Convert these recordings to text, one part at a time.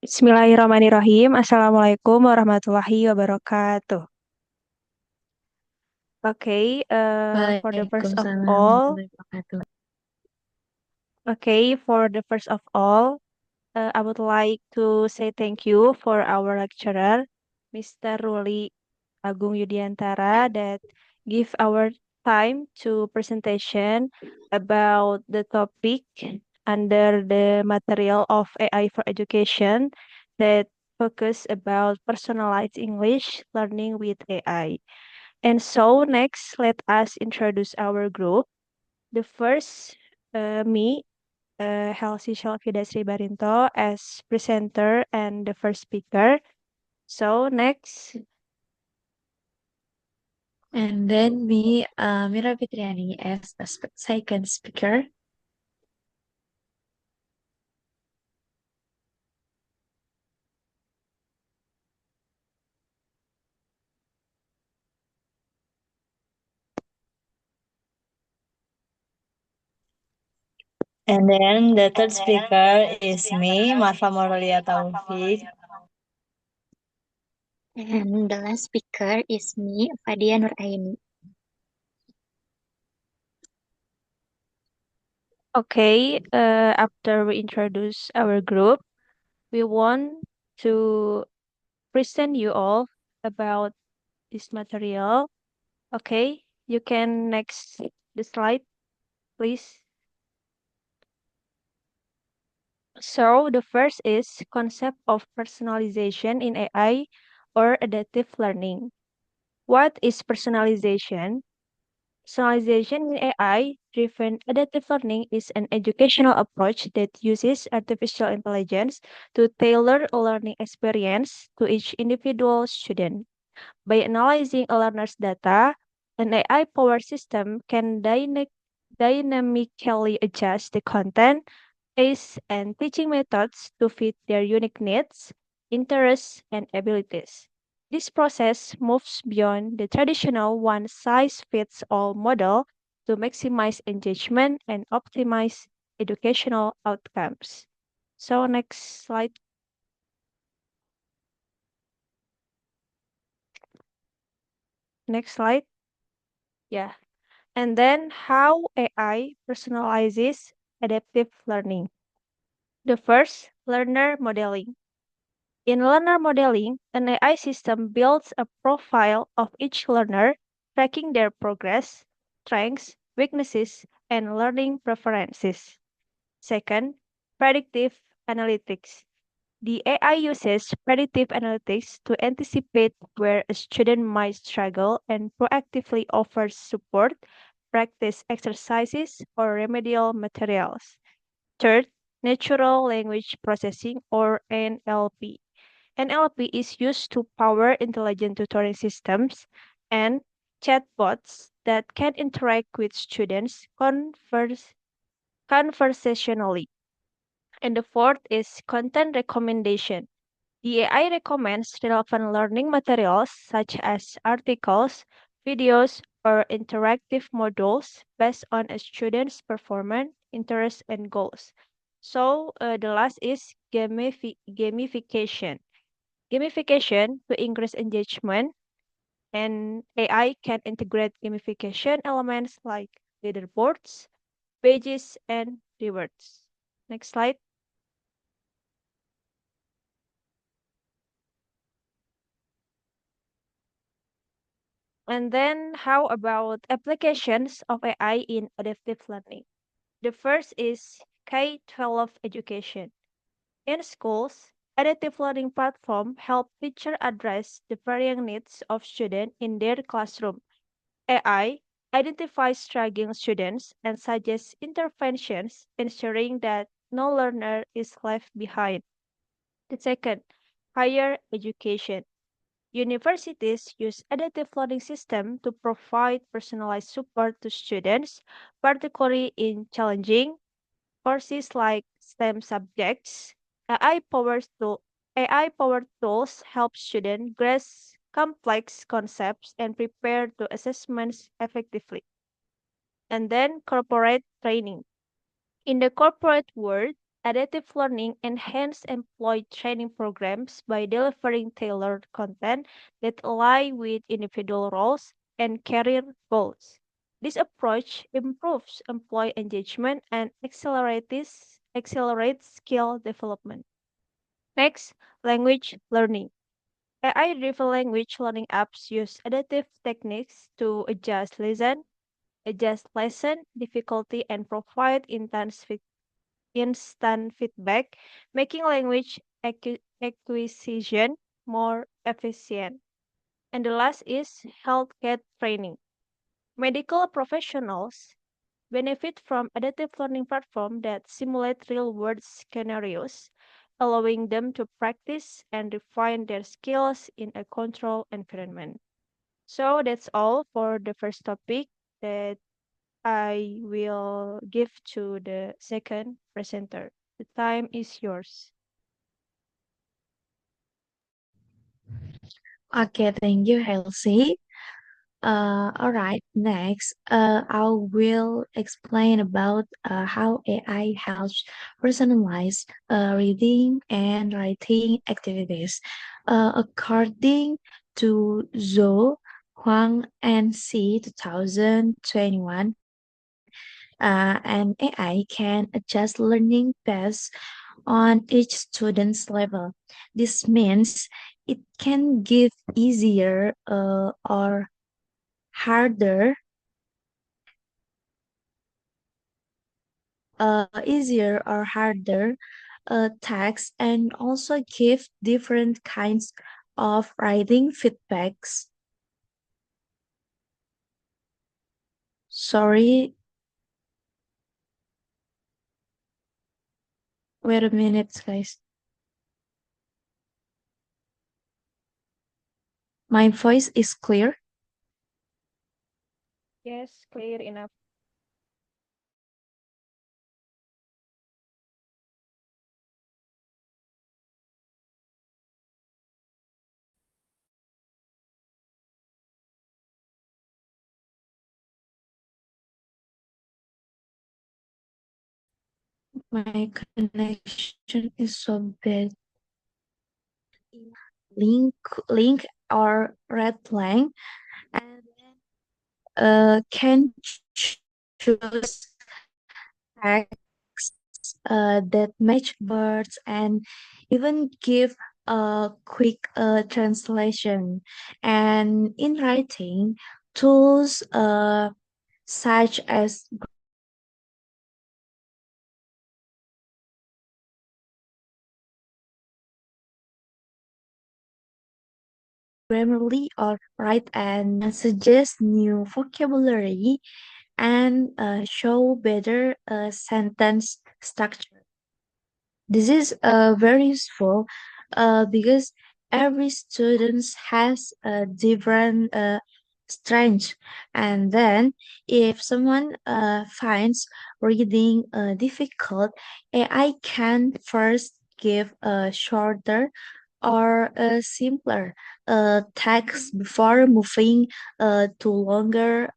Bismillahirrahmanirrahim. Assalamualaikum warahmatullahi wabarakatuh. Okay, for the first of Waalaikumsalam all, warahmatullahi wabarakatuh. I would like to say thank you for our lecturer, Mr. Ruli Agung Yudiantara, that give our time to presentation about the topic under the material of AI for education that focus about personalized English learning with AI. And so next, let us introduce our group. The first, me, Helsi Shalfida Sri Barinto as presenter and the first speaker. So next, And then me, Mira Fitriani as the second speaker. And then the third speaker is me, Marfa Moralia Taufik. And the last speaker is me, Fadia Nuraini. okay, after we introduce our group, we want to present you all about this material. Okay, you can next the slide, please. So the first is concept of personalization in AI or adaptive learning. What is personalization? Personalization in AI-driven adaptive learning is an educational approach that uses artificial intelligence to tailor a learning experience to each individual student. By analyzing a learner's data, an AI-powered system can dynamically adjust the content, pace, and teaching methods to fit their unique needs, interests, and abilities. This process moves beyond the traditional one size fits all model to maximize engagement and optimize educational outcomes. So, next slide. Next slide. Yeah. And then how AI personalizes adaptive learning. The first, learner modeling. In learner modeling, an AI system builds a profile of each learner, tracking their progress, strengths, weaknesses, and learning preferences. Second, predictive analytics. The AI uses predictive analytics to anticipate where a student might struggle and proactively offers support, practice exercises, or remedial materials. Third, natural language processing or NLP. NLP is used to power intelligent tutoring systems and chatbots that can interact with students conversationally. And the fourth is content recommendation. The AI recommends relevant learning materials such as articles, videos, or interactive modules based on a student's performance, interests, and goals. So the last is gamification. Gamification to increase engagement, and AI can integrate gamification elements like leaderboards, badges, and rewards. Next slide. And then how about applications of AI in adaptive learning? The first is K-12 education. In schools, adaptive learning platform help teachers address the varying needs of students in their classroom. AI identifies struggling students and suggests interventions, ensuring that no learner is left behind. The second, higher education. Universities use adaptive learning system to provide personalized support to students, particularly in challenging courses like STEM subjects. AI-powered tools help students grasp complex concepts and prepare to assessments effectively. And then corporate training. In the corporate world, adaptive learning enhances employee training programs by delivering tailored content that align with individual roles and career goals. This approach improves employee engagement and accelerates skill development. Next, language learning. AI-driven language learning apps use adaptive techniques to adjust lesson difficulty, and provide instant feedback, making language acquisition more efficient. And the last is healthcare training. Medical professionals benefit from adaptive learning platforms that simulate real-world scenarios, allowing them to practice and refine their skills in a controlled environment. So that's all for the first topic that I will give to the second presenter. The time is yours. Okay, thank you, Halsey. All right, next, I will explain about how AI helps personalize reading and writing activities. According to Zhou, Huang, and C 2021, an AI can adjust learning paths on each student's level. This means it can give harder easier or harder tasks, and also give different kinds of writing feedbacks. Sorry, wait a minute, guys. My voice is clear. Yes, clear enough. My connection is so bad. Link, link or red line, and can choose text that match words and even give a quick translation. And in writing, tools such as Grammarly or Write and suggest new vocabulary and show better sentence structure. This is very useful because every student has a different strength. And then if someone finds reading difficult, AI can first give a shorter or a simpler text before moving to longer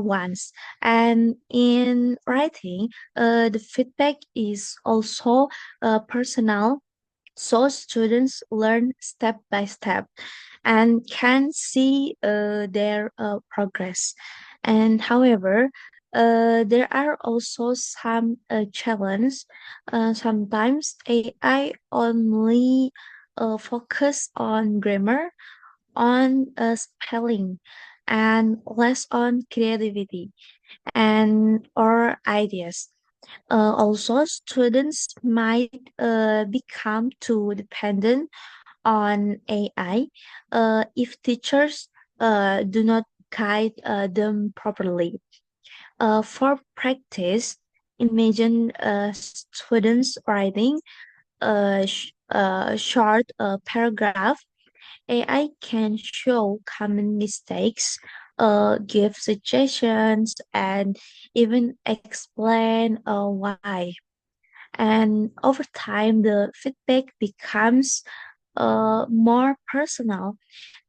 ones. And in writing, the feedback is also personal, so students learn step by step and can see their progress. And however, there are also some challenges. Sometimes AI only focus on grammar, on spelling, and less on creativity and or ideas. Also, students might become too dependent on AI if teachers do not guide them properly. For practice, imagine students writing a short paragraph. AI can show common mistakes, give suggestions, and even explain why. And over time, the feedback becomes more personal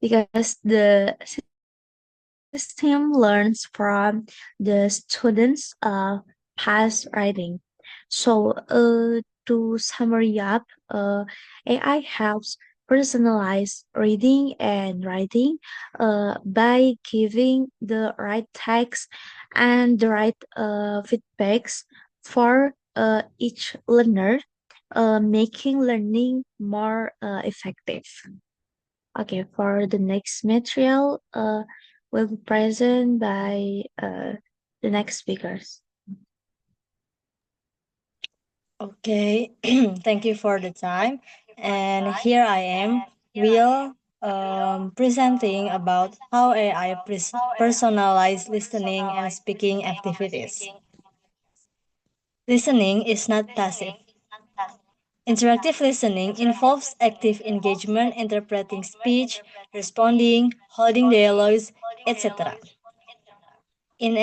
because the system learns from the students' past writing. So, to summary up, AI helps personalize reading and writing by giving the right text and the right feedbacks for each learner, making learning more effective. Okay, for the next material, will be present by the next speakers. Okay, thank you for the time. And here I am, Will, presenting about how AI personalized listening and speaking activities. Listening is not passive. Interactive listening involves active engagement, interpreting speech, responding, holding dialogues, etc. In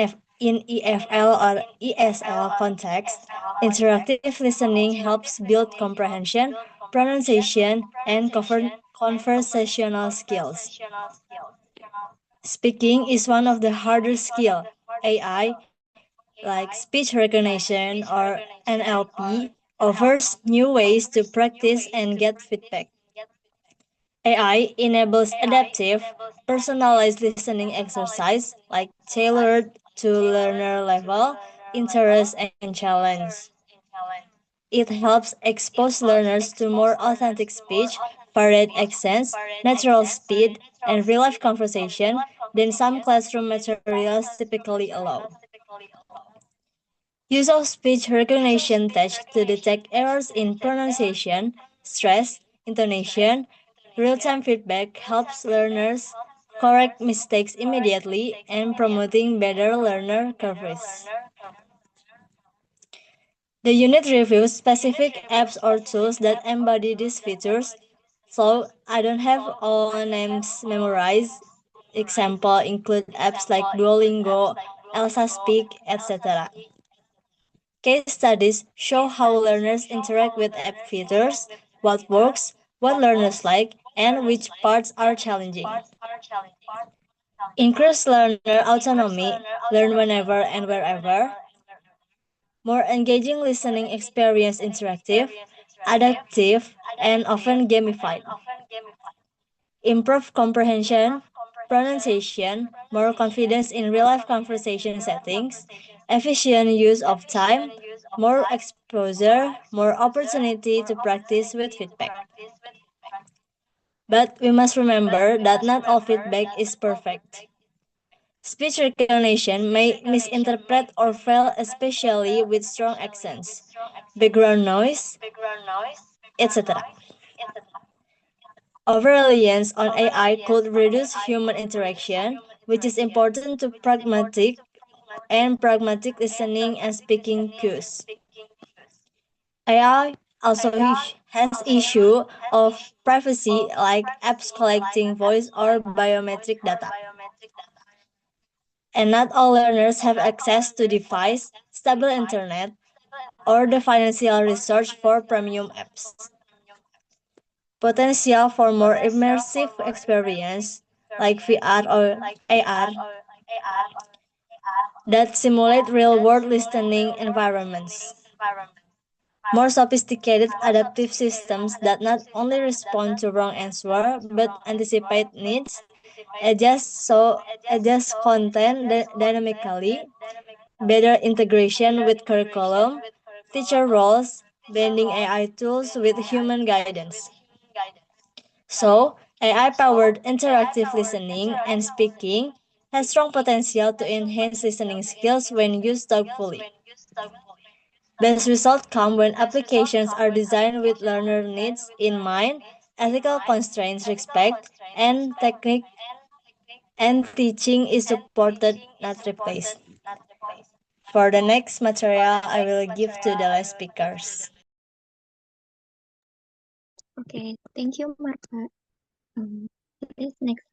EFL or ESL context, interactive listening helps build comprehension, pronunciation, and conversational skills. Speaking is one of the harder skills. AI, like speech recognition or NLP, offers new ways to practice and get feedback. AI enables adaptive, personalized listening exercise like tailored to learner level, interest, and challenge. It helps expose learners to more authentic speech, varied accents, natural speed, and real life conversation than some classroom materials typically allow. Use of speech recognition tech to detect errors in pronunciation, stress, intonation, real-time feedback helps learners correct mistakes immediately and promoting better learner coverage. The unit reviews specific apps or tools that embody these features, so I don't have all names memorized. Example include apps like Duolingo, Elsa Speak, etc. Case studies show how learners interact with app features, what works, what learners like, and which parts are challenging. Increase learner autonomy, learn whenever and wherever. More engaging listening experience interactive, adaptive, and often gamified. Improve comprehension, pronunciation, more confidence in real-life conversation settings, efficient use of time, more exposure, more opportunity to practice with feedback. But we must remember that not all feedback is perfect. Speech recognition may misinterpret or fail, especially with strong accents, background noise, etc. Over-reliance on AI could reduce human interaction, which is important to pragmatic listening and speaking cues. AI also has issue of privacy, like apps collecting voice or biometric data. And not all learners have access to device, stable internet, or the financial research for premium apps. Potential for more immersive experience like VR or AR that simulate real-world listening environments. More sophisticated adaptive systems that not only respond to wrong answer but anticipate needs, adjust content dynamically, better integration with curriculum, teacher roles, blending AI tools with human guidance. So, AI-powered interactive listening and speaking has strong potential to enhance listening skills when used thoughtfully. Best results come when applications are designed with learner needs in mind, ethical constraints respect, and technique and teaching is supported, not replaced. For the next material, I will give to the last speakers. Okay, thank you, Martha. Let's next.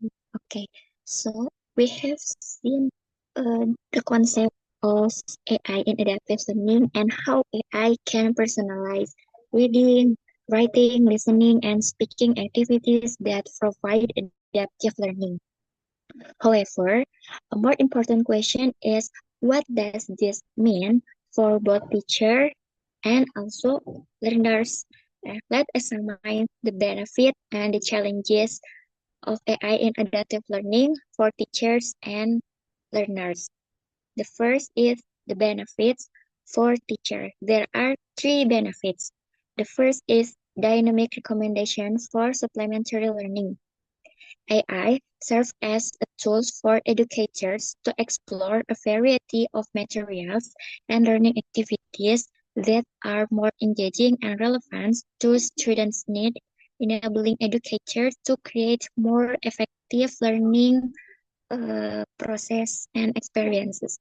Okay, so we have seen the concept of AI in adaptive learning and how AI can personalize reading, writing, listening, and speaking activities that provide adaptive learning. However, a more important question is what does this mean for both teacher and also learners. Let us examine the benefit and the challenges of AI in adaptive learning for teachers and learners. The first is the benefits for teacher. There are three benefits. The first is dynamic recommendation for supplementary learning. AI serves as a tool for educators to explore a variety of materials and learning activities that are more engaging and relevant to students' needs, enabling educators to create more effective learning process and experiences.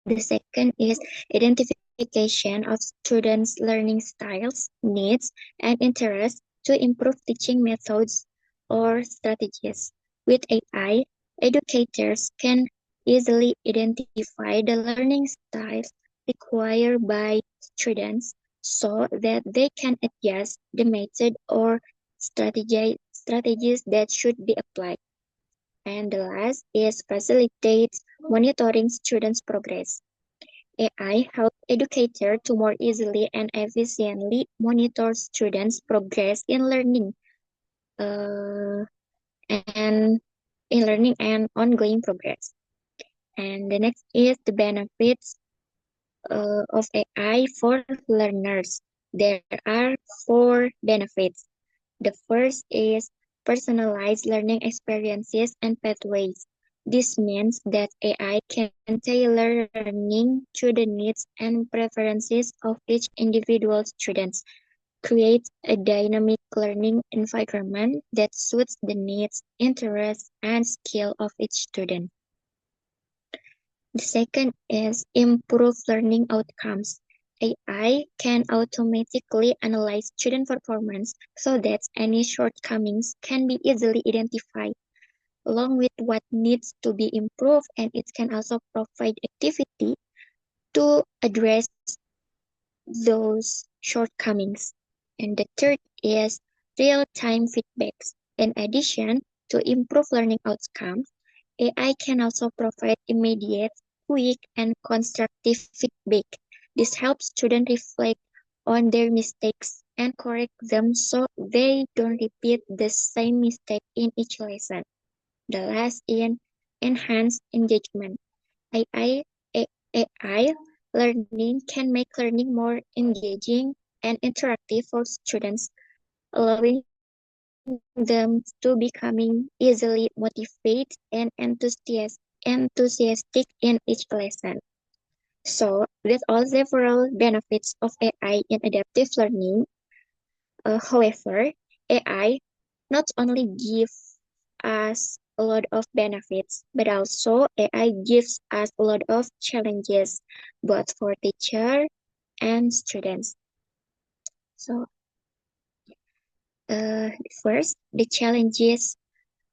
The second is identification of students' learning styles, needs, and interests to improve teaching methods or strategies. With AI, educators can easily identify the learning styles required by students so that they can adjust the method or strategies that should be applied. And the last is facilitates monitoring students' progress. AI helps educators to more easily and efficiently monitor students' progress in learning uh, and ongoing progress. And the next is the benefits of AI for learners. There are four benefits. The first is personalized learning experiences and pathways. This means that AI can tailor learning to the needs and preferences of each individual student, create a dynamic learning environment that suits the needs, interests, and skill of each student. The second is improve learning outcomes. AI can automatically analyze student performance so that any shortcomings can be easily identified, along with what needs to be improved, and it can also provide activity to address those shortcomings. And the third is real-time feedbacks. In addition to improve learning outcomes, AI can also provide immediate, quick, and constructive feedback. This helps students reflect on their mistakes and correct them so they don't repeat the same mistake in each lesson. The last is enhanced engagement. AI, AI learning can make learning more engaging and interactive for students, allowing them to becoming easily motivated and enthusiastic in each lesson. So, with all several benefits of AI in adaptive learning, however, AI not only gives us a lot of benefits, but also AI gives us a lot of challenges, both for teacher and students. So, first, the challenges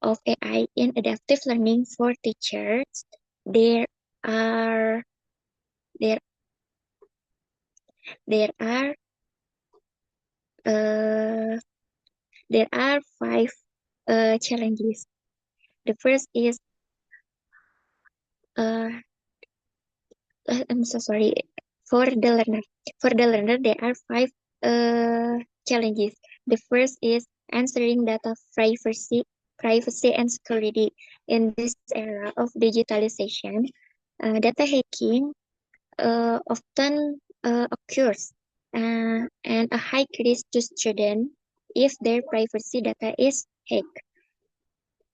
of AI in adaptive learning for teachers. There are there there are uh, there are five challenges. The first is uh, I'm so sorry for the learner. For the learner, there are five challenges. The first is answering data privacy and security. In this era of digitalization, data hacking often occurs and a high risk to students if their privacy data is hacked.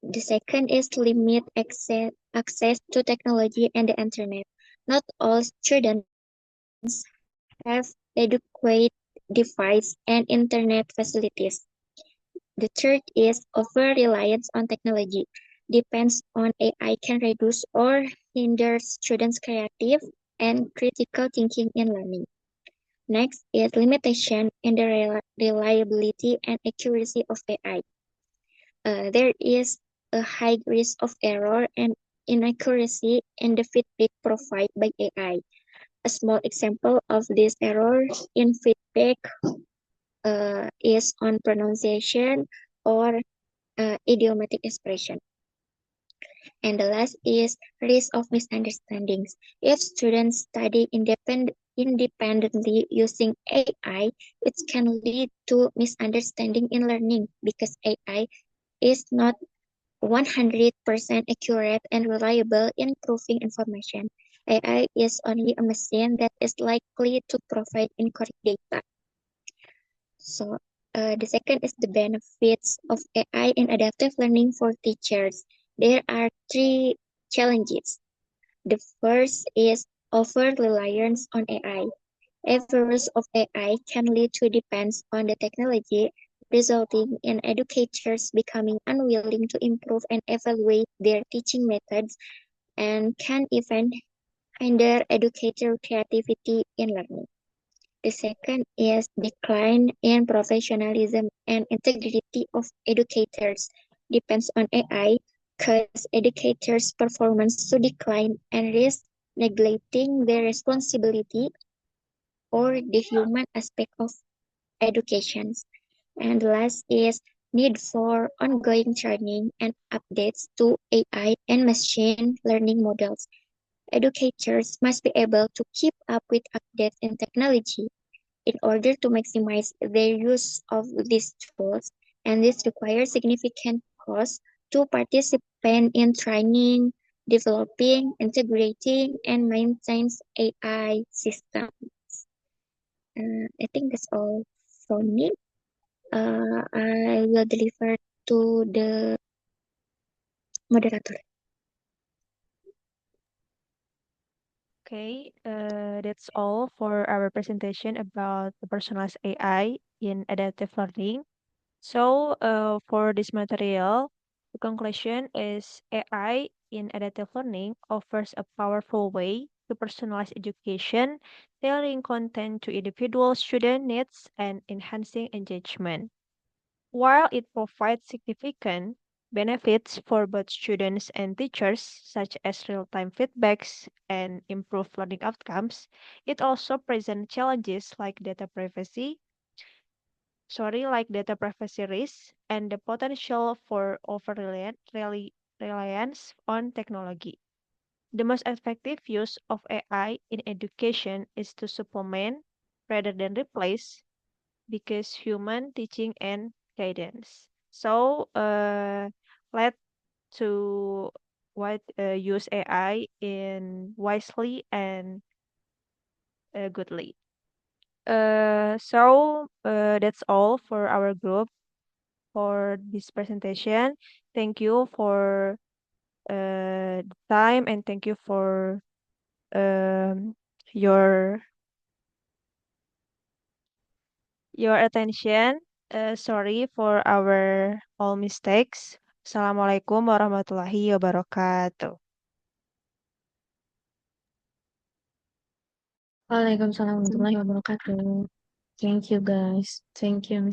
The second is limit access to technology and the internet. Not all students have adequate device and internet facilities. The third is over-reliance on technology. Depends on AI can reduce or hinder students' creative and critical thinking in learning. Next is limitation in the reliability and accuracy of AI. There is a high risk of error and inaccuracy in the feedback provided by AI. A small example of this error in feedback is on pronunciation or idiomatic expression. And the last is risk of misunderstandings. If students study independently using AI, it can lead to misunderstanding in learning because AI is not 100% accurate and reliable in proving information. AI is only a machine that is likely to provide incorrect data. So, the second is the benefits of AI in adaptive learning for teachers. There are three challenges. The first is over reliance on AI. Every use of AI can lead to dependence on the technology, resulting in educators becoming unwilling to improve and evaluate their teaching methods and can even hinder educator creativity in learning. The second is decline in professionalism and integrity of educators depends on AI cause educators' performance to decline and risk neglecting their responsibility or the human aspect of education. And last is need for ongoing training and updates to AI and machine learning models. Educators must be able to keep up with updates in technology in order to maximize their use of these tools, and this requires significant costs to participate in training, developing, integrating, and maintaining AI systems. I think that's all for me. I will deliver to the moderator. Okay, that's all for our presentation about the personalized AI in adaptive learning. So, for this material, the conclusion is AI in adaptive learning offers a powerful way to personalize education, tailoring content to individual student needs and enhancing engagement. While it provides significant benefits for both students and teachers, such as real-time feedbacks and improved learning outcomes, it also presents challenges like data privacy risks and the potential for reliance on technology. The most effective use of AI in education is to supplement rather than replace because human teaching and guidance. So, let to what use AI in wisely and goodly. That's all for our group for this presentation. Thank you for the time and thank you for um, your your attention. Sorry for our all mistakes. Assalamualaikum warahmatullahi wabarakatuh. Waalaikumsalam warahmatullahi wabarakatuh. Thank you guys. Thank you, Miss